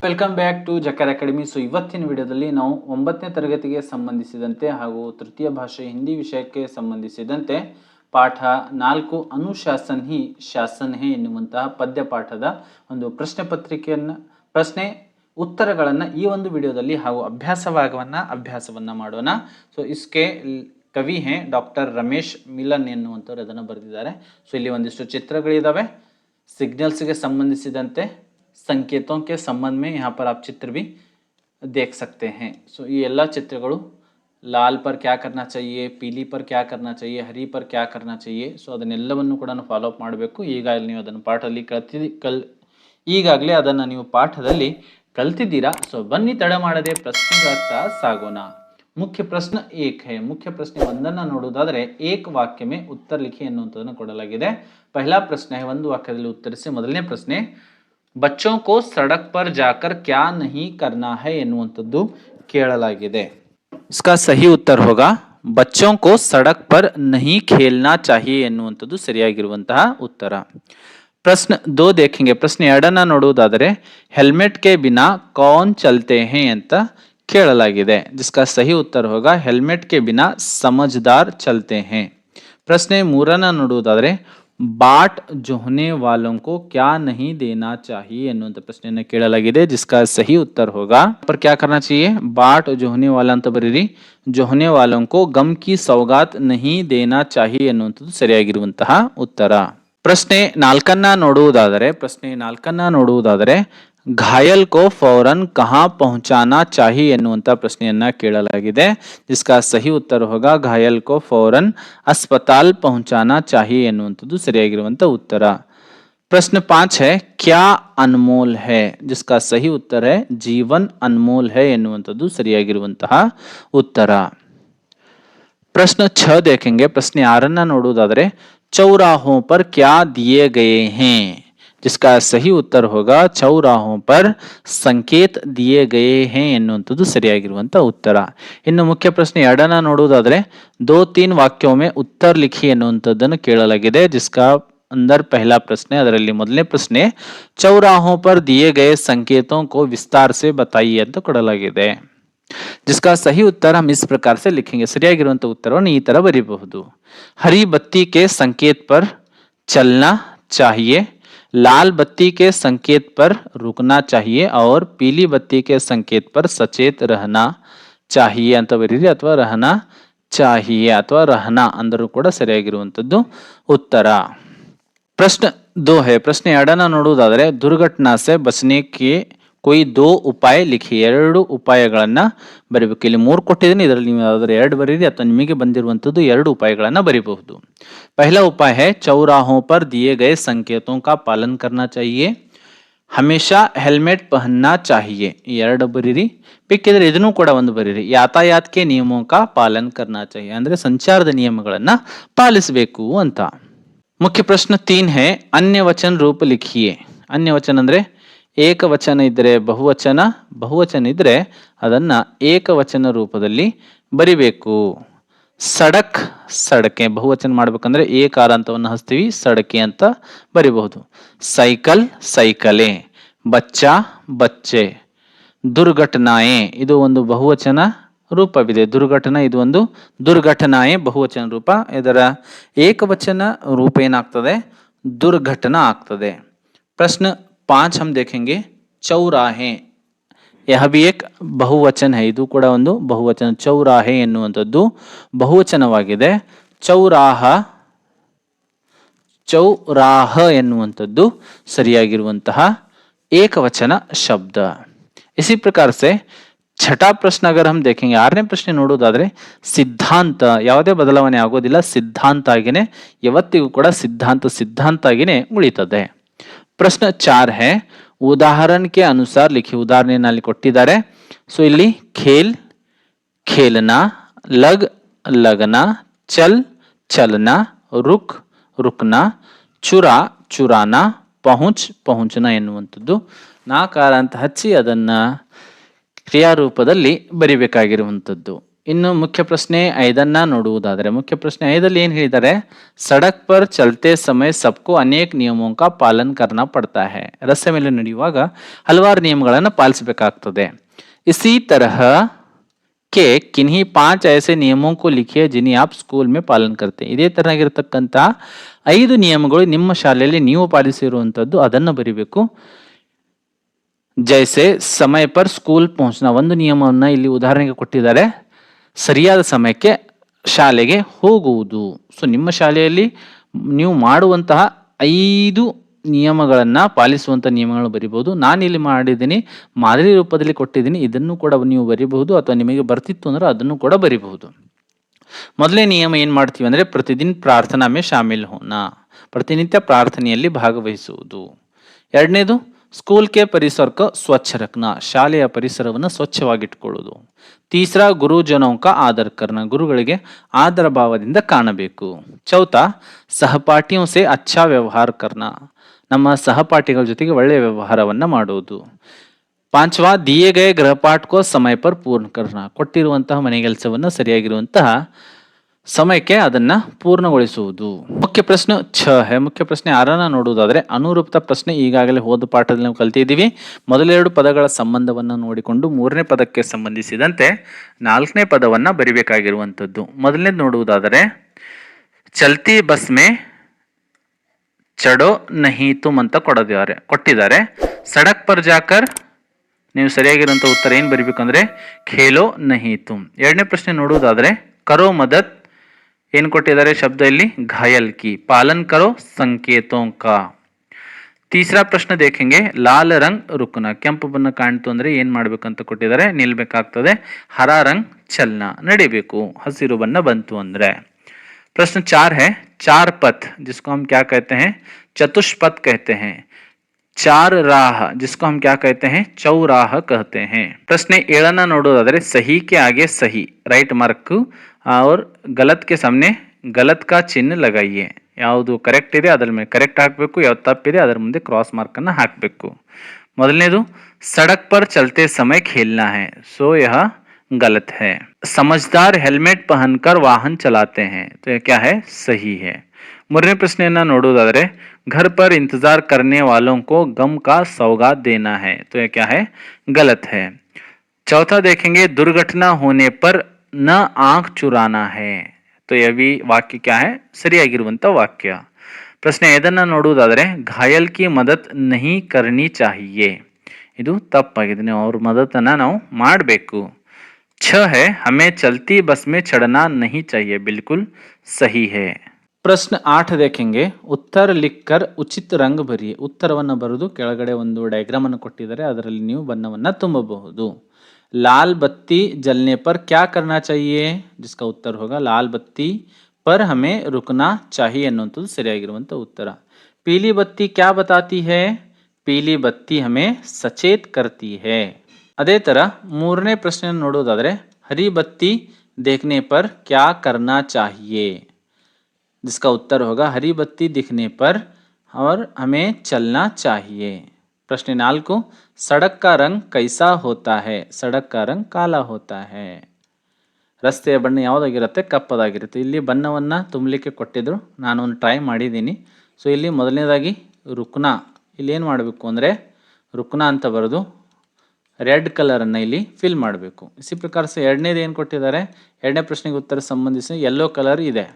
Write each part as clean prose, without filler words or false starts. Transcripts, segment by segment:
Welcome back to ಜಕರ್ academy. So ಇವತ್ತಿನ ವಿಡಿಯೋದಲ್ಲಿ ನಾವು 9ನೇ ತರಗತಿಗೆ ಸಂಬಂಧಿಸಿದಂತೆ ಹಾಗೂ ತೃತೀಯ ಭಾಷೆ ಹಿಂದಿ ವಿಷಯಕ್ಕೆ ಸಂಬಂಧಿಸಿದಂತೆ ಪಾಠ 4 ಅನುಶಾಸನ್ ಹಿ ಶಾಸನ್ ಹೇ ಎನ್ನುವಂತಹ ಪದ್ಯ ಪಾಠದ ಒಂದು ಪ್ರಶ್ನೆ ಉತ್ತರಗಳನ್ನು ಈ ಒಂದು ವಿಡಿಯೋದಲ್ಲಿ ಹಾಗೂ ಅಭ್ಯಾಸವನ್ನ ಮಾಡೋಣ. ಸೊ ಇಸ್ಕೆ ಕವಿ ಹೇ ಡಾಕ್ಟರ್ ರಮೇಶ್ ಮಿಲನ್ ಎನ್ನುವಂಥವ್ರು ಅದನ್ನು ಬರೆದಿದ್ದಾರೆ. ಸೊ ಇಲ್ಲಿ ಒಂದಿಷ್ಟು ಚಿತ್ರಗಳಿದಾವೆ. सिग्नल्स के संबंधिसिदंते संकेतों के संबंध में यहाँ पर आप चित्र भी देख सकते हैं. सो ये ಎಲ್ಲ ಚಿತ್ರಗಳು लाल पर क्या करना चाहिए, पीली पर क्या करना चाहिए, हरी पर क्या करना चाहिए. ಸೊ ಅದನ್ನೆಲ್ಲವನ್ನು ಕೂಡ ಫಾಲೋ ಅಪ್ ಮಾಡಬೇಕು. ಈಗಾಗಲೇ ನೀವು ಅದನ್ನು ಪಾಠದಲ್ಲಿ ಕಲ್ತಿದ್ದೀರಾ. ಸೊ ಬನ್ನಿ ತಡ ಮಾಡದೆ ಪ್ರಶ್ನೆಗಳತ್ತ ಸಾಗೋಣ. ಮುಖ್ಯ ಪ್ರಶ್ನೆ 1 है. ಮುಖ್ಯ ಪ್ರಶ್ನೆ 1 ನೋಡುವುದಾದರೆ एक वाक्य में उत्तर लिखिए ಎನ್ನುವಂತದನ್ನು ಕೊಡಲಾಗಿದೆ. पहला प्रश्न है ಒಂದು ವಾಕ್ಯದಲ್ಲಿ ಉತ್ತರಿಸಿ. ಮೊದಲನೇ ಪ್ರಶ್ನೆ बच्चों को सड़क पर जाकर क्या नहीं करना है ಎನ್ನುವಂತದ್ದು ಕೇಳಲಾಗಿದೆ. इसका सही उत्तर होगा बच्चों को सड़क पर नहीं खेलना चाहिए ಎನ್ನುವಂತದ್ದು ಸರಿಯಾಗಿರುವಂತಹ ಉತ್ತರ. प्रश्न 2 देखेंगे. प्रश्न 2 ನೋಡುವುದಾದರೆ हेलमेट के बिना कौन चलते हैं ಅಂತ ಕೇಳಲಾಗಿದೆ. जिसका सही उत्तर होगा हेलमेट के बिना समझदार चलते हैं. प्रश्न 3 ನೋಡುವುದಾದರೆ बाट जोहने वालों को क्या नहीं देना चाहिए ಎನ್ನುವಂತ ಪ್ರಶ್ನೆಯನ್ನು ಕೇಳಲಾಗಿದೆ. जिसका सही उत्तर होगा पर क्या करना चाहिए बाट जोहने वाला ಅಂತ ಬರೀರಿ. जोहने वालों को गम की सौगात नहीं देना चाहिए ಎನ್ನುವಂತದ್ದು ಸರಿಯಾಗಿರುವಂತಹ ಉತ್ತರ. ಪ್ರಶ್ನೆ 4 ನೋಡುವುದಾದರೆ घायल को फौरन कहाँ पहुंचाना चाहिए ಎನ್ನುವಂತ ಪ್ರಶ್ನೆಯನ್ನ ಕೇಳಲಾಗಿದೆ. जिसका सही उत्तर होगा घायल को फौरन अस्पताल पहुंचाना चाहिए ಎನ್ನುವಂತದ್ದು ಸರಿಯಾಗಿರುವಂತ ಉತ್ತರ. प्रश्न 5 है क्या अनमोल है. जिसका सही उत्तर है जीवन अनमोल है ಎನ್ನುವಂತದ್ದು ಸರಿಯಾಗಿರುವಂತಹ ಉತ್ತರ. प्रश्न 6 देखेंगे. प्रश्न 6 ನೋಡುವುದಾದರೆ चौराहों पर क्या दिए गए हैं. जिसका सही उत्तर होगा चौराहों पर संकेत दिए गए हैं ಎನ್ನುವಂತದ್ದು ಸರಿಯಾಗಿರುವಂತ ಉತ್ತರ. ಇನ್ನು ಮುಖ್ಯ ಪ್ರಶ್ನೆ 2 ನೋಡುವುದಾದರೆ 2-3 ವಾಕ್यों में उत्तर लिखी ಎನ್ನುವಂತದ್ದನ್ನು ಕೇಳಲಾಗಿದೆ. जिसका अंदर पहला प्रश्न ಅದರಲ್ಲಿ ಮೊದಲನೇ ಪ್ರಶ್ನೆ चौराहों पर दिए गए संकेतों को विस्तार से बताइए ಅಂತ ಕೊಡಲಾಗಿದೆ. जिसका सही उत्तर हम इस प्रकार से लिखेंगे. ಸರಿಯಾಗಿರುವಂತ ಉತ್ತರವನ್ನು ಈ ತರ ಬರೆಯಬಹುದು. हरी बत्ती के संकेत पर चलना चाहिए, लाल बत्ती के संकेत पर रुकना चाहिए और पीली बत्ती के संकेत पर सचेत रहना चाहिए ಅಂತ ಬರೀರಿ. ಅಥವಾ रहना चाहिए ಅಥವಾ रहना ಅಂದರೂ ಕೂಡ ಸರಿಯಾಗಿರುವಂತದ್ದು ಉತ್ತರ. प्रश्न 2 है. प्रश्न 2 ನೋಡುವುದಾದರೆ दुर्घटना से बचने के कोई 2 उपाय लिखिए. 2 ಉಪಾಯಗಳನ್ನ ಬರೀಬೇಕು. ಇಲ್ಲಿ 3 ಕೊಟ್ಟಿದ್ದೀನಿ, ಇದರಲ್ಲಿ ನೀವು ಯಾವ್ದಾದ್ರು 2 ಬರೀರಿ ಅಥವಾ ನಿಮಗೆ ಬಂದಿರುವಂತದ್ದು 2 ಉಪಾಯಗಳನ್ನ ಬರೀಬಹುದು. पहला उपाय है चौराहों पर दिए गए संकेतों का पालन करना चाहिए, हमेशा हेलमेट पहनना चाहिए. 2 ಬರೀರಿ. ಬೇಕಿದ್ರೆ ಇದನ್ನು ಕೂಡ ಒಂದು ಬರೀರಿ. यातायात के नियमों का पालन करना चाहिए ಅಂದ್ರೆ ಸಂಚಾರದ ನಿಯಮಗಳನ್ನ ಪಾಲಿಸಬೇಕು ಅಂತ. मुख्य प्रश्न 3 है अन्य वचन रूप लिखिए. अन्य वचन ಅಂದ್ರೆ ಏಕವಚನ ಇದ್ದರೆ ಬಹುವಚನ, ಬಹುವಚನ ಇದ್ದರೆ ಅದನ್ನ ಏಕವಚನ ರೂಪದಲ್ಲಿ ಬರಿಬೇಕು. ಸಡಕ್ ಸಡಕೆ ಬಹುವಚನ ಮಾಡ್ಬೇಕಂದ್ರೆ ಏಕಾರ ಅಂತವನ್ನು ಹಚ್ತೀವಿ, ಸಡಕೆ ಅಂತ ಬರಿಬಹುದು. ಸೈಕಲ್ ಸೈಕಲೆ, ಬಚ್ಚ ಬಚ್ಚೆ, ದುರ್ಘಟನಾಯೆ ಇದು ಒಂದು ಬಹುವಚನ ರೂಪವಿದೆ. ದುರ್ಘಟನಾ ಇದು ಒಂದು ದುರ್ಘಟನಾಯೆ ಬಹುವಚನ ರೂಪ. ಇದರ ಏಕವಚನ ರೂಪ ಏನಾಗ್ತದೆ ದುರ್ಘಟನಾ ಆಗ್ತದೆ. प्रश्न 5 हम देखेंगे चौराहे. यह भी एक ಬಹುವಚನ है. ಇದು ಕೂಡ ಒಂದು ಬಹುವಚನ. ಚೌರಾಹೆ ಎನ್ನುವಂಥದ್ದು ಬಹುವಚನವಾಗಿದೆ. ಚೌರಾಹ ಎನ್ನುವಂಥದ್ದು ಸರಿಯಾಗಿರುವಂತಹ ಏಕವಚನ ಶಬ್ದ. इसी प्रकार से छठा प्रश्न अगर हम देखेंगे 6ನೇ ಪ್ರಶ್ನೆ ನೋಡುವುದಾದರೆ ಸಿದ್ಧಾಂತ ಯಾವುದೇ ಬದಲಾವಣೆ ಆಗೋದಿಲ್ಲ. ಸಿದ್ಧಾಂತ ಆಗಿನೇ ಯಾವತ್ತಿಗೂ ಕೂಡ ಸಿದ್ಧಾಂತ ಆಗಿನೇ ಉಳಿತದೆ. प्रश्न 4 है उदाहरण के अनुसार लिखिए. ಉದಾಹರಣೆಯಲ್ಲಿ ಕೊಟ್ಟಿದ್ದಾರೆ. ಸೊ ಇಲ್ಲಿ खेल खेलना, लग लगना, चल चलना, रुक रुकना, चुरा चुराना, पहुंच पहुंचना ಎನ್ನುವಂಥದ್ದು 4 ಅಂತ ಹಚ್ಚಿ ಅದನ್ನ ಕ್ರಿಯಾರೂಪದಲ್ಲಿ ಬರಿಬೇಕಾಗಿರುವಂಥದ್ದು. ಇನ್ನು ಮುಖ್ಯ ಪ್ರಶ್ನೆ 5 ನೋಡುವುದಾದರೆ ಮುಖ್ಯ ಪ್ರಶ್ನೆ 5 ಏನು ಹೇಳಿದ್ದಾರೆ, ಸಡಕ್ ಪರ್ ಚಲತೆ ಸಮಯ ಸಬ್ಕೋ ಅನೇಕ ನಿಯಮೋं का पालन करना पड़ता है. ರಸ್ತೆ ಮೇಲೆ ನಡೆಯುವಾಗ ಹಲವಾರು ನಿಯಮಗಳನ್ನು ಪಾಲಿಸಬೇಕಾಗ್ತದೆ. इसी तरह के किन्हीं 5 ऐसे नियमों को लिखिए जिन्हें आप स्कूल में पालन करते हैं. ಇದೇ ತರನಾಗಿರ್ತಕ್ಕಂಥ 5 ನಿಯಮಗಳು ನಿಮ್ಮ ಶಾಲೆಯಲ್ಲಿ ನೀವು ಪಾಲಿಸಿರುವಂಥದ್ದು ಅದನ್ನು ಬರಿಬೇಕು. ಜೈಸೆ ಸಮಯ ಪರ್ ಸ್ಕೂಲ್ ಪਹੁಂಚನಾ, ಒಂದು ನಿಯಮವನ್ನು ಇಲ್ಲಿ ಉದಾಹರಣೆಗೆ ಕೊಟ್ಟಿದ್ದಾರೆ, ಸರಿಯಾದ ಸಮಯಕ್ಕೆ ಶಾಲೆಗೆ ಹೋಗುವುದು. ಸೊ ನಿಮ್ಮ ಶಾಲೆಯಲ್ಲಿ ನೀವು ಮಾಡುವಂತಹ 5 ನಿಯಮಗಳನ್ನು ಪಾಲಿಸುವಂಥ ನಿಯಮಗಳನ್ನು ಬರಿಬಹುದು. ನಾನಿಲ್ಲಿ ಮಾಡಿದ್ದೀನಿ, ಮಾದರಿ ರೂಪದಲ್ಲಿ ಕೊಟ್ಟಿದ್ದೀನಿ, ಇದನ್ನು ಕೂಡ ನೀವು ಬರಿಬಹುದು, ಅಥವಾ ನಿಮಗೆ ಬರ್ತಿತ್ತು ಅಂದ್ರೆ ಅದನ್ನು ಕೂಡ ಬರಿಬಹುದು. ಮೊದಲನೇ ನಿಯಮ ಏನು ಮಾಡ್ತೀವಿ ಅಂದರೆ ಪ್ರತಿದಿನ ಪ್ರಾರ್ಥನಾ ಮೇ ಶಾಮಿಲ್ ಹೋನಾ, ಪ್ರತಿನಿತ್ಯ ಪ್ರಾರ್ಥನೆಯಲ್ಲಿ ಭಾಗವಹಿಸುವುದು. ಎರಡನೇದು ಸ್ಕೂಲ್ ಕೆ ಪರಿಸರಕ್ಕೆ ಸ್ವಚ್ಛ ರಖನಾ, ಶಾಲೆಯ ಪರಿಸರವನ್ನು ಸ್ವಚ್ಛವಾಗಿಟ್ಕೊಳ್ಳೋದು. ತೀಸರಾ ಗುರುಜನೋं का ಆದರ ಕರ್ನ, ಗುರುಗಳಿಗೆ ಆದರ ಭಾವದಿಂದ ಕಾಣಬೇಕು. ಚೌಥಾ ಸಹಪಾಠಿಯೋं से अच्छा ವ್ಯವಹಾರ ಕರ್ನಾ, ನಮ್ಮ ಸಹಪಾಠಿಗಳ ಜೊತೆಗೆ ಒಳ್ಳೆಯ ವ್ಯವಹಾರವನ್ನು ಮಾಡುವುದು. ಪಾಂಚವಾ ದಿಯೇ ಗಯೇ ಗೃಹಪಾಠ ಕೋ ಸಮಯ ಪರ್ ಪೂರ್ಣ ಕರ್ನಾ, ಕೊಟ್ಟಿರುವಂತಹ ಮನೆ ಕೆಲಸವನ್ನು ಸರಿಯಾಗಿರುವಂತಹ ಸಮಯಕ್ಕೆ ಅದನ್ನ ಪೂರ್ಣಗೊಳಿಸುವುದು. ಮುಖ್ಯ ಪ್ರಶ್ನೆ ಮುಖ್ಯ ಪ್ರಶ್ನೆ 6 ನೋಡುವುದಾದರೆ ಅನುರೂಪತಾ ಪ್ರಶ್ನೆ ಈಗಾಗಲೇ ಹೋದ ಪಾಠದಲ್ಲಿ ನಾವು ಕಲ್ತಿದ್ದೀವಿ. ಮೊದಲೆರಡು ಪದಗಳ ಸಂಬಂಧವನ್ನು ನೋಡಿಕೊಂಡು 3ನೇ ಪದಕ್ಕೆ ಸಂಬಂಧಿಸಿದಂತೆ 4ನೇ ಪದವನ್ನು ಬರಿಬೇಕಾಗಿರುವಂಥದ್ದು. ಮೊದಲನೇದು ನೋಡುವುದಾದರೆ ಚಲ್ತಿ ಬಸ್ ಮೇ ಚಡೋ ನಹಿ ತುಮ್ ಅಂತ ಕೊಟ್ಟಿದ್ದಾರೆ. ಸಡಕ್ ಪರ್ ಜಾಕರ್, ನೀವು ಸರಿಯಾಗಿರುವಂಥ ಉತ್ತರ ಏನು ಬರಿಬೇಕಂದ್ರೆ ಖೇಲೋ ನಹಿ ತುಮ್. ಎರಡನೇ ಪ್ರಶ್ನೆ ನೋಡುವುದಾದರೆ ಕರೋ ಮದತ್, ಏನು ಕೊಟ್ಟಿದ್ದಾರೆ ಶಬ್ದ ಇಲ್ಲಿ ಘಾಯಲ್ ಕಿ, ಪಾಲನ್ ಕರೋ ಸಂಕೇತೋं का. ತೀಸರಾ ಪ್ರಶ್ನೆ ದೇಖೆಂಗೆ ಲಾಲ್ ರಂಗ್ ರುಕ್ನ, ಕೆಂಪು ಬಣ್ಣ ಕಾಣ್ತು ಅಂದ್ರೆ ಏನ್ ಮಾಡ್ಬೇಕಂತ ಕೊಟ್ಟಿದ್ದಾರೆ, ನಿಲ್ಬೇಕಾಗ್ತದೆ. ಹರಾ ರಂಗ್ ಚಲ್ನ, ನಡಿಬೇಕು. ಹಸಿರು ಬಣ್ಣ ಬಂತು ಅಂದ್ರೆ. प्रश्न 4 है चार पथ, जिसको हम क्या कहते हैं चतुष्पथ कहते हैं. चार राह, जिसको हम क्या कहते हैं चौराह कहते हैं. प्रश्न 7 ನೋಡೋದಾದ್ರೆ सही के आगे सही, राइट मार्क, और गलत के सामने गलत का चिन्ह लगाइए. ಯಾವುದು ಕರೆಕ್ಟ್ ಇದೆ ಅದರ ಮೇಲೆ ಕರೆಕ್ಟ್ ಹಾಕಬೇಕು, ಯಾವ್ದು ತಪ್ಪಿದೆ ಅದರ ಮುಂದೆ ಕ್ರಾಸ್ ಮಾರ್ಕ್ ಅನ್ನು ಹಾಕಬೇಕು. ಮೊದಲನೇದು सड़क पर चलते समय खेलना है, सो यह गलत है. समझदार हेलमेट पहनकर वाहन चलाते हैं, तो यह क्या है सही है. ಮೂರನೇ ಪ್ರಶ್ನೆಯನ್ನ ನೋಡೋದಾದ್ರೆ घर पर इंतजार करने वालों को गम का सौगात देना है, तो यह क्या है गलत है. चौथा देखेंगे दुर्घटना होने पर न आंख चुराना है, तो यह भी वाक्य क्या है ಸರಿಯಾಗಿರುವಂತ ವಾಕ್ಯ. ಪ್ರಶ್ನೆ 5 ನೋಡುವುದಾದರೆ घायल की मदद नहीं करनी चाहिए, ಇದು ತಪ್ಪಾಗಿದೆ. ನಾವು ಅವ್ರ ಮದತನ್ನ ನಾವು ಮಾಡಬೇಕು. 6 है हमें चलती बस में चढ़ना नहीं चाहिए, बिल्कुल सही है. ಪ್ರಶ್ನೆ 8 देखेंगे उत्तर लिखकर उचित रंग भरिए, ಉತ್ತರವನ್ನು ಬರೆದು ಕೆಳಗಡೆ ಒಂದು ಡಯಾಗ್ರಾಮ್ ಅನ್ನು ಕೊಟ್ಟಿದ್ದಾರೆ, ಅದರಲ್ಲಿ ನೀವು ಬಣ್ಣವನ್ನು ತುಂಬಬಹುದು. लाल बत्ती जलने पर क्या करना चाहिए, जिसका उत्तर होगा लाल बत्ती पर हमें रुकना चाहिए ಅನ್ನುವಂಥದ್ದು ಸರಿಯಾಗಿರುವಂತ ಉತ್ತರ. पीली बत्ती क्या बताती है, पीली बत्ती हमें सचेत करती है. ಅದೇ ತರ ಮೂರನೇ ಪ್ರಶ್ನೆ ನೋಡೋದಾದ್ರೆ हरी बत्ती देखने पर क्या करना चाहिए, जिसका उत्तर होगा हरी बत्ती दिखने पर और हमें चलना चाहिए. प्रश्न 4 सड़क का रंग कैसा होता है, सड़क का रंग काला होता है. ರಸ್ತೆಯ ಬಣ್ಣ ಯಾವುದಾಗಿರುತ್ತೆ ಕಪ್ಪದಾಗಿರುತ್ತೆ. ಇಲ್ಲಿ ಬಣ್ಣವನ್ನು ತುಂಬಲಿಕ್ಕೆ ಕೊಟ್ಟಿದ್ರು, ನಾನು ಒಂದು ಟ್ರೈ ಮಾಡಿದ್ದೀನಿ. ಸೊ ಇಲ್ಲಿ ಮೊದಲನೇದಾಗಿ ರುಕ್ನಾ, ಇಲ್ಲಿ ಏನು ಮಾಡಬೇಕು ಅಂದರೆ ರುಕ್ನಾ ಅಂತ ಬರೆದು ರೆಡ್ ಕಲರನ್ನು ಇಲ್ಲಿ ಫಿಲ್ ಮಾಡಬೇಕು. ಇಸಿ ಪ್ರಕಾರ ಎರಡನೇದು ಏನು ಕೊಟ್ಟಿದ್ದಾರೆ, ಎರಡನೇ ಪ್ರಶ್ನೆಗೆ ಉತ್ತರ ಸಂಬಂಧಿಸಿ ಯೆಲ್ಲೋ ಕಲರ್ ಇದೆ,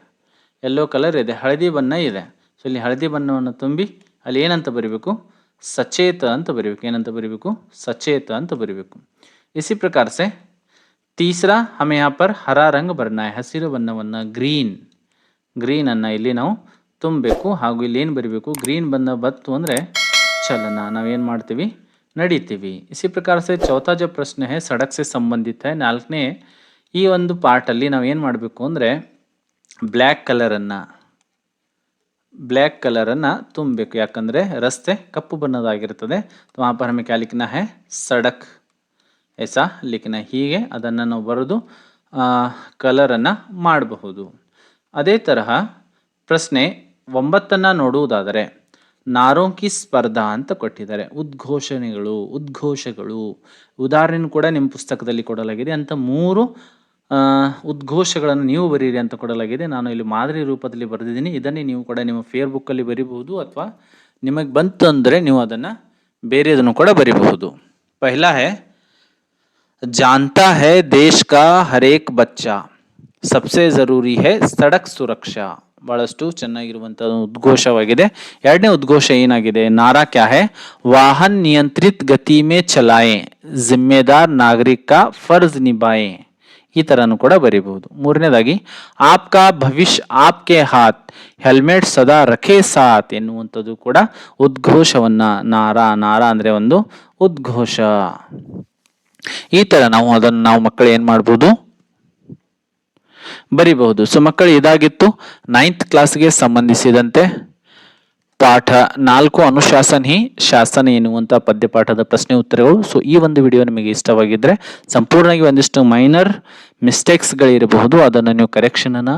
ಯೆಲ್ಲೋ ಕಲರ್ ಇದೆ, ಹಳದಿ ಬಣ್ಣ ಇದೆ. ಸೊ ಇಲ್ಲಿ ಹಳದಿ ಬಣ್ಣವನ್ನು ತುಂಬಿ ಅಲ್ಲಿ ಏನಂತ ಬರೀಬೇಕು ಸಚೇತ ಅಂತ ಬರೀಬೇಕು. ಏನಂತ ಬರೀಬೇಕು सचेत ಅಂತ ಬರೀಬೇಕು. इसी प्रकार से तीसरा हमें यहाँ पर हरा रंग भरना है, ಹಸಿರು ಬಣ್ಣವನ್ನು ಗ್ರೀನ್ ಅನ್ನ ಇಲ್ಲಿ ನಾವು ತುಂಬಬೇಕು. ಹಾಗೂ ಇಲ್ಲಿ ಏನು ಬರೀಬೇಕು ಗ್ರೀನ್ ಬಣ್ಣ ಬತ್ತು ಅಂದರೆ ಚಲನ, ನಾವೇನು ಮಾಡ್ತೀವಿ ನಡೀತೀವಿ. इसी प्रकार से चौथा जो प्रश्न है सड़क से संबंधित है. 4ನೇ ಈ ಒಂದು ಪಾರ್ಟಲ್ಲಿ ನಾವು ಏನು ಮಾಡಬೇಕು ಅಂದರೆ ಬ್ಲ್ಯಾಕ್ ಕಲರನ್ನು ತುಂಬಬೇಕು, ಯಾಕಂದರೆ ರಸ್ತೆ ಕಪ್ಪು ಬಣ್ಣದಾಗಿರ್ತದೆ. तो वहाँ पर हमें क्या लिखना है सड़क ऐसा लिखना है. ಹೀಗೆ ಅದನ್ನು ನಾವು ಬರೆದು ಕಲರನ್ನು ಮಾಡಬಹುದು. ಅದೇ ತರಹ ಪ್ರಶ್ನೆ 9 ನೋಡುವುದಾದರೆ ನಾರೋं की ಸ್ಪರ್ಧಾ ಅಂತ ಕೊಟ್ಟಿದ್ದಾರೆ. ಉದ್ಘೋಷಗಳು ಉದಾಹರಣೆ ಕೂಡ ನಿಮ್ಮ ಪುಸ್ತಕದಲ್ಲಿ ಕೊಡಲಾಗಿದೆ. ಅಂತ 3 ಉದ್ಘೋಷಗಳನ್ನು ನೀವು ಬರೀರಿ ಅಂತ ಕೊಡಲಾಗಿದೆ. ನಾನು ಇಲ್ಲಿ ಮಾದರಿ ರೂಪದಲ್ಲಿ ಬರೆದಿದ್ದೀನಿ. ಇದನ್ನೇ ನೀವು ಕೂಡ ನಿಮ್ಮ ಫೇಸ್ಬುಕ್ಕಲ್ಲಿ ಬರಿಬಹುದು ಅಥವಾ ನಿಮಗೆ ಬಂತು ಅಂದರೆ ನೀವು ಅದನ್ನು ಬೇರೆದನ್ನು ಕೂಡ ಬರಿಬಹುದು. ಪಹला है, जानता है देश का हर एक बच्चा, सबसे जरूरी है सड़क सुरक्षा. ಬಹಳಷ್ಟು ಚೆನ್ನಾಗಿರುವಂತಹ ಉದ್ಘೋಷವಾಗಿದೆ. ಎರಡನೇ ಉದ್ಘೋಷ ಏನಾಗಿದೆ? ನಾರಾ ಕ್ಯಾ ಹೈ? ವಾಹನ್ ನಿಯಂತ್ರಿತ ಗತಿ ಮೇ ಚಲಾಯೆ, ಜಿಮ್ಮೆದಾರ್ ನಾಗರಿಕ ಕಾ ಫರ್ಜ್ ನಿಭಾಯೆ. ಈ ತರನು ಕೂಡ ಬರೀಬಹುದು. ಮೂರನೇದಾಗಿ ಆಪ್ಕಾ ಭವಿಷ್ಯ ಆಪ್ಕೆ ಹಾತ್, ಹೆಲ್ಮೆಟ್ ಸದಾ ರಖೆ ಸಾತ್ ಎನ್ನುವಂಥದ್ದು ಕೂಡ ಉದ್ಘೋಷವನ್ನ ನಾರಾ ಅಂದ್ರೆ ಒಂದು ಉದ್ಘೋಷ. ಈ ತರ ನಾವು ಮಕ್ಕಳು ಏನ್ ಮಾಡ್ಬೋದು? ಬರಿಬಹುದು. ಸೊ ಮಕ್ಕಳು ಇದಾಗಿತ್ತು 9th ಕ್ಲಾಸ್ಗೆ ಸಂಬಂಧಿಸಿದಂತೆ ಪಾಠ 4 ಅನುಶಾಸನ ಹಿ ಶಾಸನ ಎನ್ನುವಂಥ ಪದ್ಯಪಾಠದ ಪ್ರಶ್ನೆ ಉತ್ತರಗಳು. ಸೊ ಈ ಒಂದು ವಿಡಿಯೋ ನಿಮಗೆ ಇಷ್ಟವಾಗಿದ್ದರೆ ಸಂಪೂರ್ಣವಾಗಿ ಒಂದಿಷ್ಟು ಮೈನರ್ ಮಿಸ್ಟೇಕ್ಸ್ಗಳಿರಬಹುದು, ಅದನ್ನು ನೀವು ಕರೆಕ್ಷನನ್ನು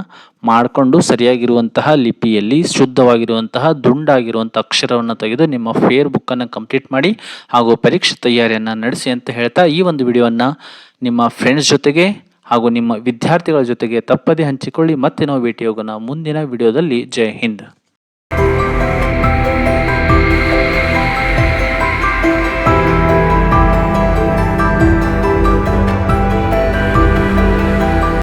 ಮಾಡಿಕೊಂಡು ಸರಿಯಾಗಿರುವಂತಹ ಲಿಪಿಯಲ್ಲಿ ಶುದ್ಧವಾಗಿರುವಂತಹ ದುಂಡಾಗಿರುವಂಥ ಅಕ್ಷರವನ್ನು ತೆಗೆದು ನಿಮ್ಮ ಫೇಸ್ಬುಕ್ಕನ್ನು ಕಂಪ್ಲೀಟ್ ಮಾಡಿ ಹಾಗೂ ಪರೀಕ್ಷೆ ತಯಾರಿಯನ್ನು ನಡೆಸಿ ಅಂತ ಹೇಳ್ತಾ ಈ ಒಂದು ವಿಡಿಯೋವನ್ನು ನಿಮ್ಮ ಫ್ರೆಂಡ್ಸ್ ಜೊತೆಗೆ ಹಾಗೂ ನಿಮ್ಮ ವಿದ್ಯಾರ್ಥಿಗಳ ಜೊತೆಗೆ ತಪ್ಪದೇ ಹಂಚಿಕೊಳ್ಳಿ. ಮತ್ತೆ ನಾವು ಭೇಟಿ ಹೋಗೋಣ ಮುಂದಿನ ವಿಡಿಯೋದಲ್ಲಿ. ಜೈ ಹಿಂದ್.